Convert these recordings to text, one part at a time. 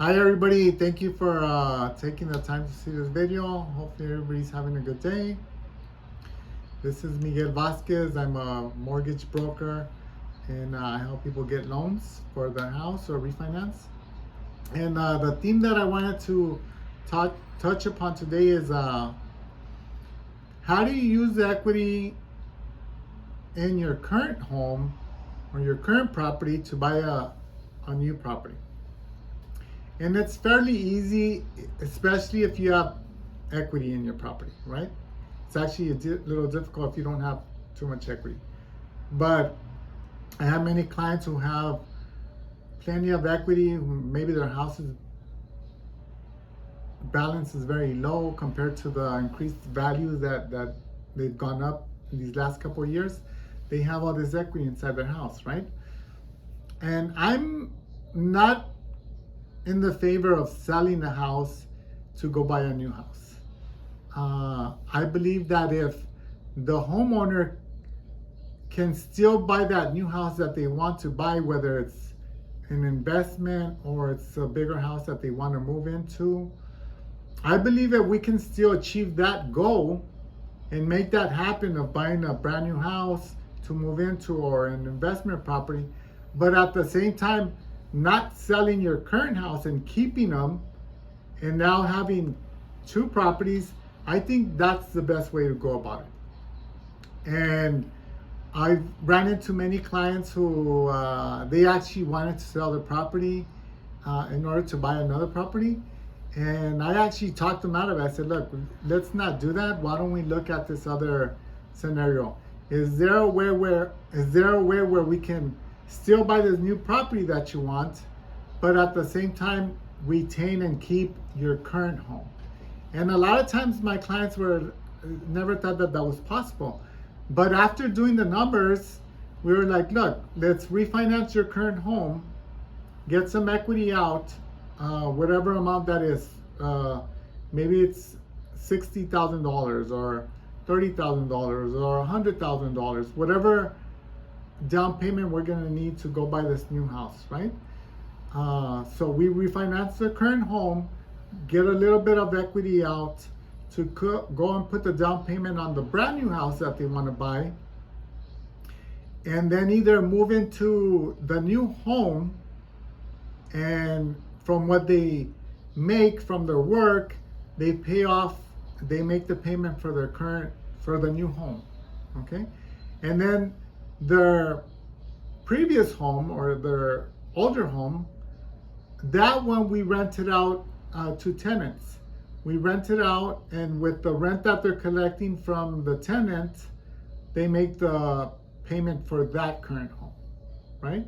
Hi everybody, thank you for taking the time to see this video. Hopefully everybody's having a good day. This is Miguel Vasquez. I'm a mortgage broker and I help people get loans for their house or refinance. And the theme that I wanted to touch upon today is how do you use the equity in your current home or your current property to buy a new property. And it's fairly easy, especially if you have equity in your property, right? It's actually a little difficult if you don't have too much equity. But I have many clients who have plenty of equity. Maybe their house's balance is very low compared to the increased values that they've gone up in these last couple of years. They have all this equity inside their house, right? And I'm not in the favor of selling the house to go buy a new house. I believe that if the homeowner can still buy that new house that they want to buy, whether it's an investment or it's a bigger house that they want to move into, I believe that we can still achieve that goal and make that happen of buying a brand new house to move into or an investment property, but at the same time not selling your current house and keeping them and now having two properties. I think that's the best way to go about it. And I've ran into many clients who they actually wanted to sell their property in order to buy another property. And I actually talked them out of it. I said, look, let's not do that. Why don't we look at this other scenario? Is there a way where we can still buy this new property that you want, but at the same time retain and keep your current home? And a lot of times my clients never thought that that was possible. But after doing the numbers, we were like, look, let's refinance your current home, get some equity out, whatever amount that is. Maybe it's $60,000 or $30,000 or $100,000, whatever down payment we're going to need to go buy this new house, right? So we refinance the current home, get a little bit of equity out to go and put the down payment on the brand new house that they want to buy, and then either move into the new home, and from what they make from their work, they make the payment for the new home, okay? And then their previous home or their older home, that one we rented out to tenants. We rent it out, and with the rent that they're collecting from the tenant, they make the payment for that current home, right?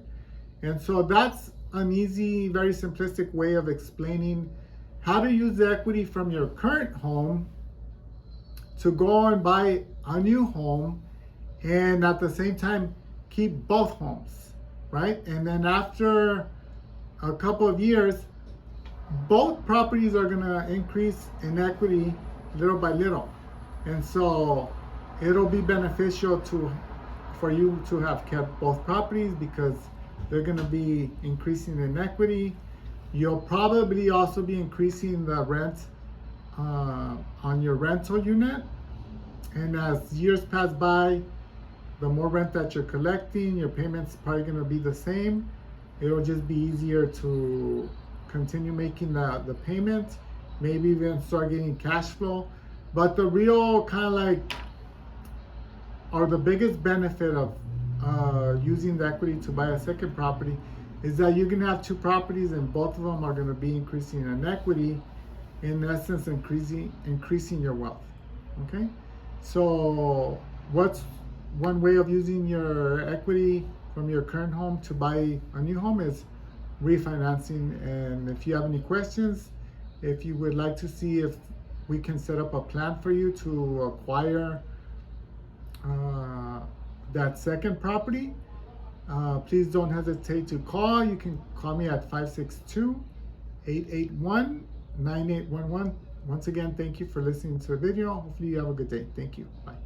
And so that's an easy, very simplistic way of explaining how to use the equity from your current home to go and buy a new home, and at the same time keep both homes, right? And then after a couple of years, both properties are going to increase in equity little by little, and so it'll be beneficial for you to have kept both properties because they're going to be increasing in equity. You'll probably also be increasing the rent on your rental unit, and as years pass by, the more rent that you're collecting, your payment's probably going to be the same. It'll just be easier to continue making the payment, maybe even start getting cash flow. But the real kind of like, or the biggest benefit of using the equity to buy a second property is that you can have two properties and both of them are going to be increasing in equity, in essence increasing your wealth, okay? So what's one way of using your equity from your current home to buy a new home is refinancing. And if you have any questions, if you would like to see if we can set up a plan for you to acquire that second property, please don't hesitate to call. You can call me at 562-881-9811. Once again, thank you for listening to the video. Hopefully you have a good day. Thank you. Bye.